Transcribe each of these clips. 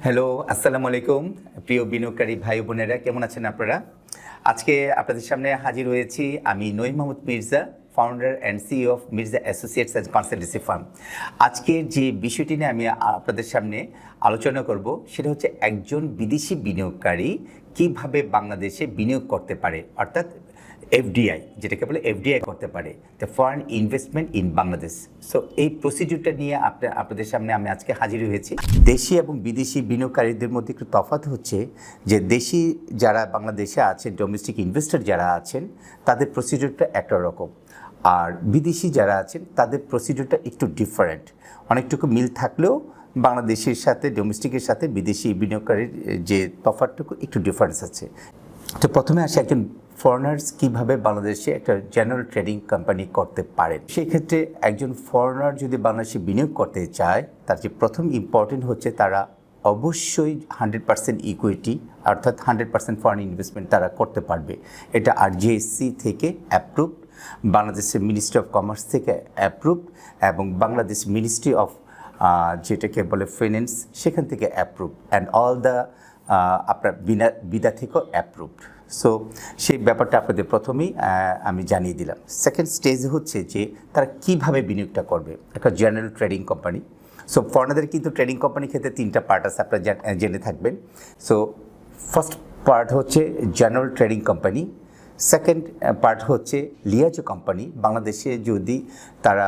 Hello, আসসালামু আলাইকুম। প্রিয় বিনিয়োগকারী ভাই বোনেরা, কেমন আছেন আপনারা? আজকে আপনাদের সামনে হাজির হয়েছি আমি Naeem Mahmud Mirza, founder and CEO of Mirza associates and consultancy firm. আজকের যে বিষয়টি নিয়ে আমি আপনাদের সামনে আলোচনা করব সেটা হচ্ছে একজন বিদেশি বিনিয়োগকারী কিভাবে বাংলাদেশে বিনিয়োগ করতে পারে, অর্থাৎ এফডিআই, যেটাকে বলে এফডিআই করতে পারে, the foreign investment in Bangladesh. So এই প্রসিডিউরটা নিয়ে আপনাদের সামনে আমি আজকে হাজির হয়েছি। দেশি এবং বিদেশি বিনিয়োগকারীদের মধ্যে একটু তফাৎ হচ্ছে যে দেশি যারা বাংলাদেশে আছেন, ডোমেস্টিক ইনভেস্টর যারা আছেন, তাদের প্রসিডিউরটা একটা রকম, আর বিদেশি যারা আছেন তাদের প্রসিডিউরটা একটু ডিফারেন্ট। অনেকটুকু মিল থাকলেও বাংলাদেশের সাথে, ডোমেস্টিকের সাথে বিদেশি বিনিয়োগকারীর যে তফাৎটুকু একটু ডিফারেন্স আছে। তো প্রথমে আসে একজন ফরেনার্স কীভাবে বাংলাদেশে একটা জেনারেল ট্রেডিং কোম্পানি করতে পারেন। সেই ক্ষেত্রে একজন ফরেনার যদি বাংলাদেশে বিনিয়োগ করতে চায়, তার যে প্রথম ইম্পর্টেন্ট হচ্ছে তারা অবশ্যই 100% ইকুইটি, অর্থাৎ 100% ফরেন ইনভেস্টমেন্ট তারা করতে পারবে। এটা আরজিএসসি থেকে অ্যাপ্রুভড, বাংলাদেশের মিনিস্ট্রি অফ কমার্স থেকে অ্যাপ্রুভড, এবং বাংলাদেশ মিনিস্ট্রি অফ যেটাকে বলে ফাইন্যান্স, সেখান থেকে অ্যাপ্রুভড, অ্যান্ড অল দ্য আপনার বিদা থেকেও অ্যাপ্রুভড। সো সেই ব্যাপারটা আপনাদের প্রথমেই আমি জানিয়ে দিলাম। সেকেন্ড স্টেজ হচ্ছে যে তারা কীভাবে বিনিয়োগটা করবে। একটা জেনারেল ট্রেডিং কোম্পানি। সো ফরেনারদের কিন্তু ট্রেডিং কোম্পানির ক্ষেত্রে তিনটা পার্ট আছে, আপনারা জেনে থাকবেন। সো ফার্স্ট পার্ট হচ্ছে general trading company, second part হচ্ছে লিয়াজো কোম্পানি। বাংলাদেশে যদি তারা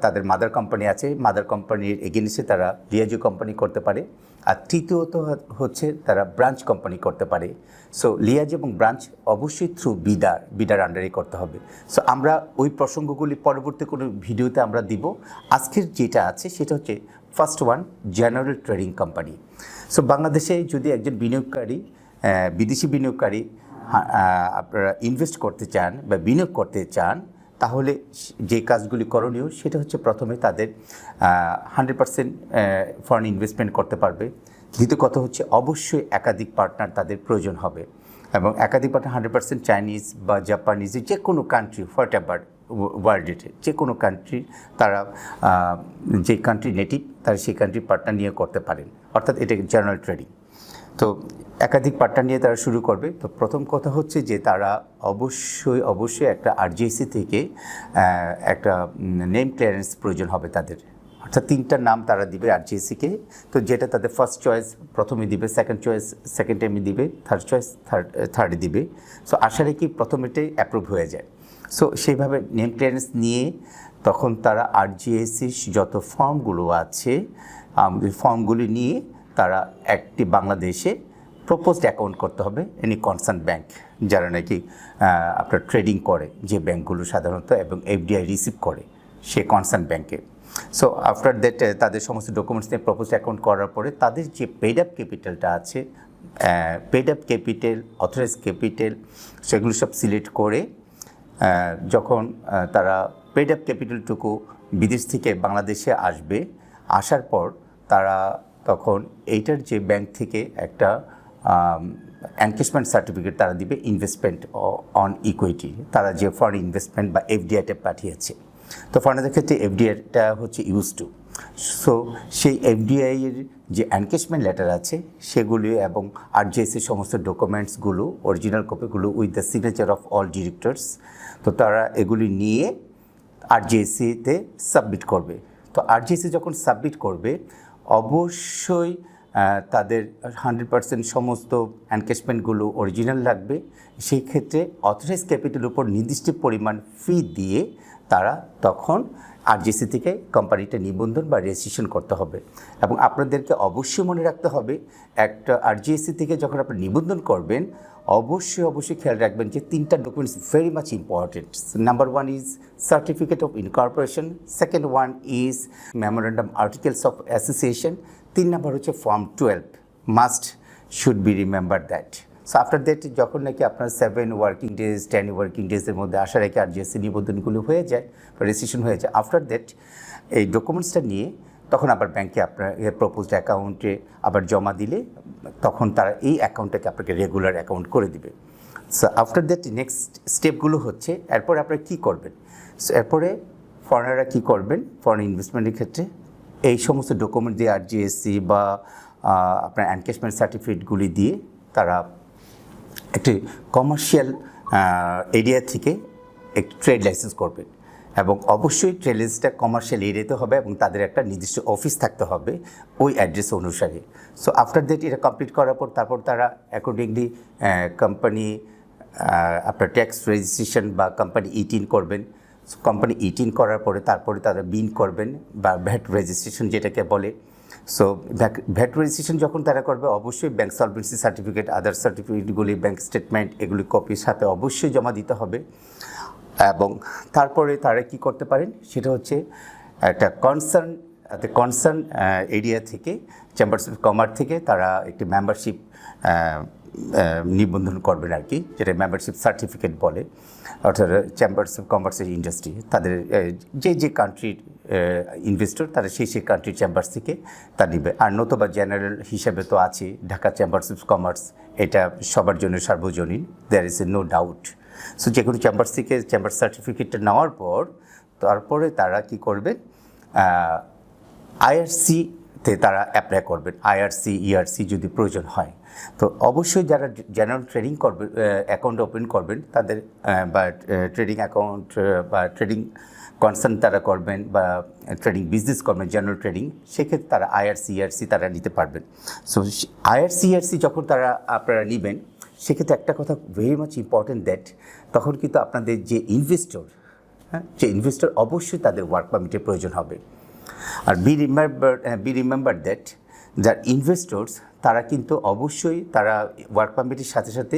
তাদের মাদার কোম্পানি আছে, মাদার কোম্পানির এগেইনস্টে তারা লিয়াজো কোম্পানি করতে পারে। আর তৃতীয়ত হচ্ছে তারা ব্রাঞ্চ কোম্পানি করতে পারে। সো লিয়াজ এবং ব্রাঞ্চ অবশ্যই থ্রু বিডার আন্ডারে করতে হবে। সো আমরা ওই প্রসঙ্গগুলি পরবর্তী কোনো ভিডিওতে আমরা দিব। আজকের যেটা আছে সেটা হচ্ছে first one, general trading company. So বাংলাদেশে যদি একজন বিনিয়োগকারী, বিদেশি বিনিয়োগকারী আপনারা ইনভেস্ট করতে চান বা বিনিয়োগ করতে চান, তাহলে যে কাজগুলি করণীয় সেটা হচ্ছে প্রথমে তাদের 100% ফরেন ইনভেস্টমেন্ট করতে পারবে। দ্বিতীয় কথা হচ্ছে অবশ্যই একাধিক পার্টনার তাদের প্রয়োজন হবে, এবং একাধিক পার্টনার 100% চাইনিজ বা জাপানিজ, যে কোনো কান্ট্রি, হোয়াট এভার ওয়ার্ল্ডের যে কোনো কান্ট্রি, তারা যে কান্ট্রি নেটিভ তারা সেই কান্ট্রির পার্টনার নিয়ে করতে পারেন, অর্থাৎ এটা জেনারেল ট্রেডিং। তো একাধিক পার্টনার নিয়ে তারা শুরু করবে। তো প্রথম কথা হচ্ছে যে তারা অবশ্যই একটা আরজিএসসি থেকে একটা নেম ক্লিয়ারেন্স প্রয়োজন হবে তাদের, অর্থাৎ তিনটা নাম তারা দিবে আরজিএসসিকে। তো যেটা তাদের ফার্স্ট চয়েস প্রথমে দিবে, সেকেন্ড চয়েস সেকেন্ড টাইমে দিবে, থার্ড চয়েস থার্ডে দিবে। সো আশা রেখে প্রথমেটাই অ্যাপ্রুভ হয়ে যায়। সো সেইভাবে নেম ক্লিয়ারেন্স নিয়ে তখন তারা আরজিএসসির যত ফর্মগুলো আছে, ফর্মগুলি নিয়ে তারা একটি বাংলাদেশে প্রপোজড অ্যাকাউন্ট করতে হবে এনি কনসার্ন ব্যাংক, যারা নাকি আপনার ট্রেডিং করে, যে ব্যাংকগুলো সাধারণত এবং এফডিআই রিসিভ করে সে কনসার্ন ব্যাংকে। সো আফটার দ্যাট তাদের সমস্ত ডকুমেন্টস নিয়ে প্রপোজড অ্যাকাউন্ট করার পরে তাদের যে পেড আপ ক্যাপিটালটা আছে, paid up capital, authorize capital, সেগুলো সব সিলেক্ট করে যখন তারা পেড আপ ক্যাপিটালটুকু বিদেশ থেকে বাংলাদেশে আসবে, আসার পর তারা তখন এইটার যে ব্যাংক থেকে একটা এনকেশমেন্ট সার্টিফিকেট তারা দিবে, ইনভেস্টমেন্ট অন ইকুইটি, তারা যে ফরেন ইনভেস্টমেন্ট বা এফডিআইটা পাঠিয়েছে। তো ফরেনারদের ক্ষেত্রে এফডিআইটা হচ্ছে ইউজ টু। সো সেই এফডিআইয়ের যে এনকেশমেন্ট লেটার আছে সেগুলি এবং আরজিএসির সমস্ত ডকুমেন্টসগুলো, অরিজিনাল কপিগুলো with the signature of all directors, তো তারা এগুলি নিয়ে আরজিএসিতে সাবমিট করবে। তো আরজিএসি যখন সাবমিট করবে, অবশ্যই তাদের 100% সমস্ত এনকেশমেন্টগুলো অরিজিনাল লাগবে। সেই ক্ষেত্রে অথরাইজ ক্যাপিটালের উপর নির্দিষ্ট পরিমাণ ফি দিয়ে তারা তখন আরজিএসি থেকে কোম্পানিটা নিবন্ধন বা রেজিস্ট্রেশন করতে হবে। এবং আপনাদেরকে অবশ্যই মনে রাখতে হবে, একটা আরজিএসি থেকে যখন আপনি নিবন্ধন করবেন, অবশ্যই খেয়াল রাখবেন যে তিনটা documents very much important. Number one is certificate of incorporation, second one is memorandum articles of association, 3 number হচ্ছে form 12, must should be remember that. So after that যখন নাকি আপনার 7 ওয়ার্কিং ডেজ 10 ওয়ার্কিং ডেজের মধ্যে আশা রেখে আরজিএসসি নিবন্ধনগুলো হয়ে যায় বা রেজিস্ট্রেশন হয়ে যায়, আফটার দ্যাট এই ডকুমেন্টসটা নিয়ে তখন আবার ব্যাংকে আপনার প্রপোজড অ্যাকাউন্টে আবার জমা দিলে তখন তারা এই অ্যাকাউন্টটাকে আপনাকে রেগুলার অ্যাকাউন্ট করে দিবে। সো আফটার দ্যাট নেক্সট স্টেপগুলো হচ্ছে, এরপরে আপনারা কী করবেন। সো এরপরে ফরেনাররা কী করবেন, ফরেন ইনভেস্টমেন্টের ক্ষেত্রে এই সমস্ত ডকুমেন্ট দিয়ে আরজিএসসি বা আপনার এনক্যাশমেন্ট সার্টিফিকেটগুলি দিয়ে তারা একটি কমার্শিয়াল এরিয়া থেকে একটি ট্রেড লাইসেন্স করবেন এবং অবশ্যই ট্রেড লাইসেন্সটা কমার্শিয়াল এরিয়াতে হবে এবং তাদের একটা নির্দিষ্ট অফিস থাকতে হবে ওই অ্যাড্রেস অনুসারে। সো আফটার দ্যাট এটা কমপ্লিট করার পর তারপর তারা অ্যাকর্ডিংলি কোম্পানি আপনার ট্যাক্স রেজিস্ট্রেশন বা কোম্পানি ইটিন করবেন। কোম্পানি ইটিন করার পরে তারপরে তারা বিন করবেন বা ভ্যাট রেজিস্ট্রেশন যেটাকে বলে। সো ভ্যাট রেজিস্ট্রেশন যখন তারা করবে অবশ্যই ব্যাংক সলভেন্সি সার্টিফিকেট, আদার সার্টিফিকেটগুলি, ব্যাংক স্টেটমেন্ট এগুলি কপির সাথে অবশ্যই জমা দিতে হবে। এবং তারপরে তারা কি করতে পারেন সেটা হচ্ছে একটা কনসার্ন এরিয়া থেকে চেম্বার্স অফ কমার্স থেকে তারা একটি মেম্বারশিপ নিবন্ধন করবেন আর কি, যেটা মেম্বারশিপ সার্টিফিকেট বলে। অর্থাৎ চেম্বার্স অফ কমার্সের ইন্ডাস্ট্রি তাদের যে কান্ট্রির ইনভেস্টর তারা সেই কান্ট্রির চেম্বার্স থেকে তা নেবে। আর নতুবা জেনারেল হিসাবে তো আছে ঢাকা চেম্বার্স অফ কমার্স, এটা সবার জন্য সার্বজনীন, there is no doubt. So যে কোনো চেম্বার্স থেকে চেম্বার সার্টিফিকেটটা নেওয়ার পর তারপরে তারা কি করবেন, আইআরসিতে তারা অ্যাপ্লাই করবেন, আইআরসি ইআরসি যদি প্রয়োজন হয়। তো অবশ্যই যারা জেনারেল ট্রেডিং করবে অ্যাকাউন্ট ওপেন করবেন তাদের বা ট্রেডিং অ্যাকাউন্ট বা ট্রেডিং কনসার্ন তারা করবেন বা ট্রেডিং বিজনেস করবেন জেনারেল ট্রেডিং, সেক্ষেত্রে তারা আইআরসি ইআরসি তারা নিতে পারবেন। সো আইআরসি ইআরসি যখন তারা আপনারা নেবেন সেক্ষেত্রে একটা কথা ভেরি মাচ ইম্পর্টেন্ট দ্যাট তখন কিন্তু আপনাদের যে ইনভেস্টর অবশ্যই তাদের ওয়ার্ক পারমিটের প্রয়োজন হবে। আর বি রিমেম্বার দ্যাট যার ইনভেস্টর্স তারা কিন্তু অবশ্যই তারা ওয়ার্ক পারমিটের সাথে সাথে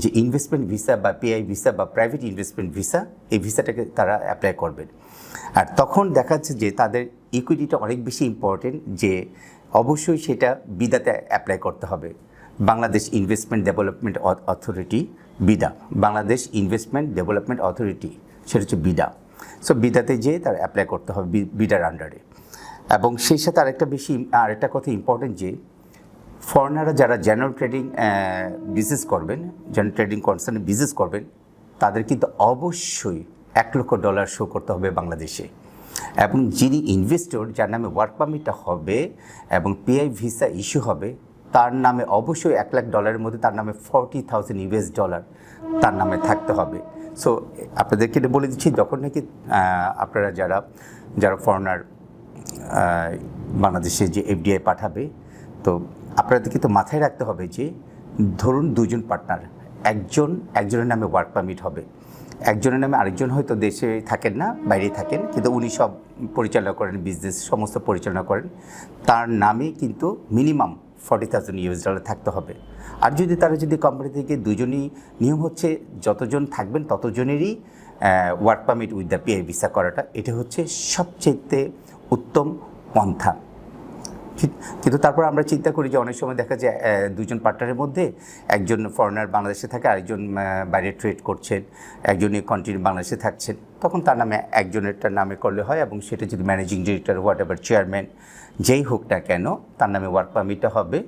যে ইনভেস্টমেন্ট ভিসা বা পিআই ভিসা বা প্রাইভেট ইনভেস্টমেন্ট ভিসা, এই ভিসাটাকে তারা অ্যাপ্লাই করবেন। আর তখন দেখা যাচ্ছে যে তাদের ইকুইটিটা অনেক বেশি ইম্পর্টেন্ট, যে অবশ্যই সেটা বিদাতে অ্যাপ্লাই করতে হবে। Bangladesh investment development authority, BIDA, Bangladesh investment development authority, সেটা হচ্ছে বিডা। সো বিডাতে যেয়ে তারা অ্যাপ্লাই করতে হবে বিডার আন্ডারে। এবং সেই সাথে আরেকটা কথা ইম্পর্টেন্ট, যে ফরেনাররা যারা জেনারেল ট্রেডিং বিজনেস করবেন, জেনারেল ট্রেডিং কনসার্নে বিজনেস করবেন, তাদের কিন্তু অবশ্যই $1 লক্ষ শো করতে হবে বাংলাদেশে। এবং যিনি ইনভেস্টর যার নামে ওয়ার্ক পারমিটটা হবে এবং পিআই ভিসা ইস্যু হবে, তার নামে অবশ্যই $1 লাখ মধ্যে তার নামে $40,000 তার নামে থাকতে হবে। সো আপনাদেরকে বলে দিচ্ছি, যখন নাকি আপনারা যারা ফরেনার বাংলাদেশে যে এফডিআই পাঠাবে, তো আপনাদেরকে তো মাথায় রাখতে হবে যে ধরুন দুজন পার্টনার, একজনের নামে ওয়ার্ক পারমিট হবে, একজনের নামে আরেকজন হয়তো দেশে থাকেন না, বাইরে থাকেন, কিন্তু উনি সব পরিচালনা করেন, বিজনেস সমস্ত পরিচালনা করেন, তার নামে কিন্তু মিনিমাম $40,000 থাকতে হবে। আর তারা কোম্পানি থেকে দুজনই, নিয়ম হচ্ছে যতজন থাকবেন ততজনেরই work permit with the PI visa করাটা, এটা হচ্ছে সবচেয়ে উত্তম পন্থা। কিন্তু তারপর আমরা চিন্তা করি যে অনেক সময় দেখা যায় দুজন পার্টনারের মধ্যে একজন ফরেনার বাংলাদেশে থাকে, আরেকজন বাইরে ট্রেড করছেন, একজনই কন্টিনিউ বাংলাদেশে থাকছেন, তখন তার নামে একজনেরটার নামে করলে হয়। এবং সেটা যদি managing director, what ever chairman যেই হোক না কেন, তার নামে ওয়ার্ক পারমিটটা হবে।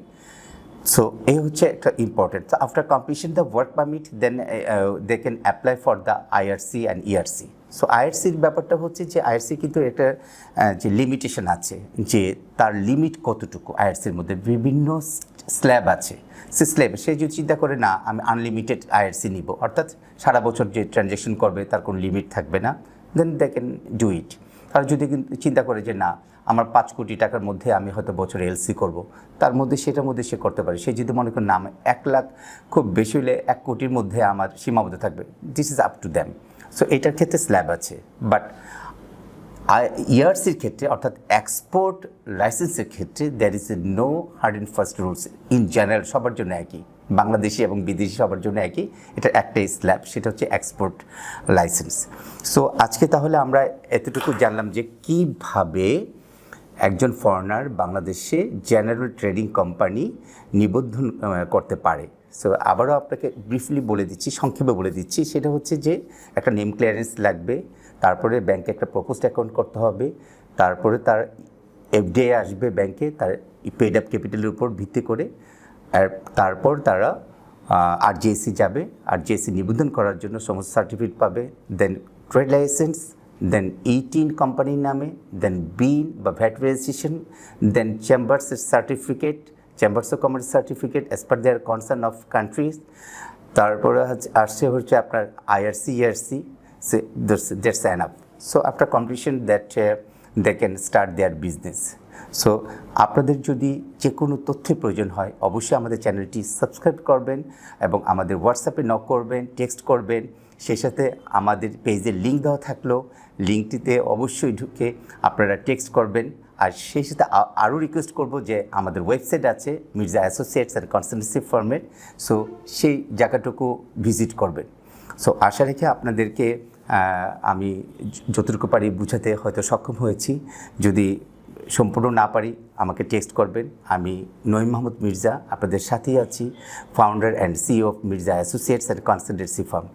সো এই হচ্ছে একটা important. So after completion the work permit then they can apply for the IRC and ERC. So আইআরসির ব্যাপারটা হচ্ছে যে আইআরসি কিন্তু একটা যে লিমিটেশন আছে, যে তার লিমিট কতটুকু। আইআরসির মধ্যে বিভিন্ন স্ল্যাব আছে, সে যদি চিন্তা করে না আমি আনলিমিটেড আইআরসি নিব, অর্থাৎ সারা বছর যে ট্রানজ্যাকশন করবে তার কোনো লিমিট থাকবে না, দেন দে ক্যান ডু ইট। তারা যদি চিন্তা করে যে না আমার 5 কোটি টাকার মধ্যে আমি হয়তো বছরে এলসি করব, সেটার মধ্যে সে করতে পারে। সে যদি মনে করেন না 1 লাখ, খুব বেশি হলে 1 কোটির মধ্যে আমার সীমাবদ্ধ থাকবে, this is up to them. So এটার ক্ষেত্রে স্ল্যাব আছে। বাট ইআরসির ক্ষেত্রে, অর্থাৎ এক্সপোর্ট লাইসেন্সের ক্ষেত্রে, there is no hard and fast rules in general, সবার জন্য একই, বাংলাদেশি এবং বিদেশি সবার জন্য একই। এটা একটাই স্ল্যাব, সেটা হচ্ছে এক্সপোর্ট লাইসেন্স। সো আজকে তাহলে আমরা এতটুকু জানলাম যে কীভাবে একজন ফরেনার বাংলাদেশে জেনারেল ট্রেডিং কোম্পানি নিবন্ধন করতে পারে। সো আবারও আপনাকে ব্রিফলি বলে দিচ্ছি, সংক্ষেপে বলে দিচ্ছি। সেটা হচ্ছে যে একটা নেম ক্লিয়ারেন্স লাগবে, তারপরে ব্যাংকে একটা প্রপোজড অ্যাকাউন্ট করতে হবে, তারপরে তার এফডিআই আসবে ব্যাংকে, তার পেড আপ ক্যাপিটালের উপর ভিত্তি করে। আর তারপর তারা আরজিএসি যাবে, আরজিএসি নিবন্ধন করার জন্য সমস্ত সার্টিফিকেট পাবে, দেন ট্রেড লাইসেন্স, দেন 18 কোম্পানির নামে, দেন বিন বা ভ্যাট রেজিস্ট্রেশন, দেন চেম্বার্সের certificate, chambers of commerce certificate as per their concern of countries, তারপরে আসছে হচ্ছে আপনার IRC ERC, that's enough. So after completion that they can start their business. So আপনাদের যদি যে কোনো তথ্যের প্রয়োজন হয় অবশ্যই আমাদের চ্যানেলটি সাবস্ক্রাইব করবেন এবং আমাদের হোয়াটসঅ্যাপে নক করবেন, টেক্সট করবেন। সেই সাথে আমাদের পেজের লিঙ্ক দেওয়া থাকলেও লিঙ্কটিতে অবশ্যই ঢুকে আপনারা টেক্সট করবেন। আর সেই সাথে আরও রিকোয়েস্ট করব যে আমাদের ওয়েবসাইট আছে মির্জা অ্যাসোসিয়েটস অ্যান্ড কনসালটেন্সি ফার্মের, সো সেই জায়গাটুকু ভিজিট করবেন। সো আশা রেখে আপনাদেরকে আমি যতটুকু পারি বুঝাতে হয়তো সক্ষম হয়েছি। যদি সম্পূর্ণ না পারি আমাকে টেক্সট করবেন। আমি নঈম মাহমুদ মির্জা আপনাদের সাথেই আছি, founder and CEO of Mirza associates and consultancy firm.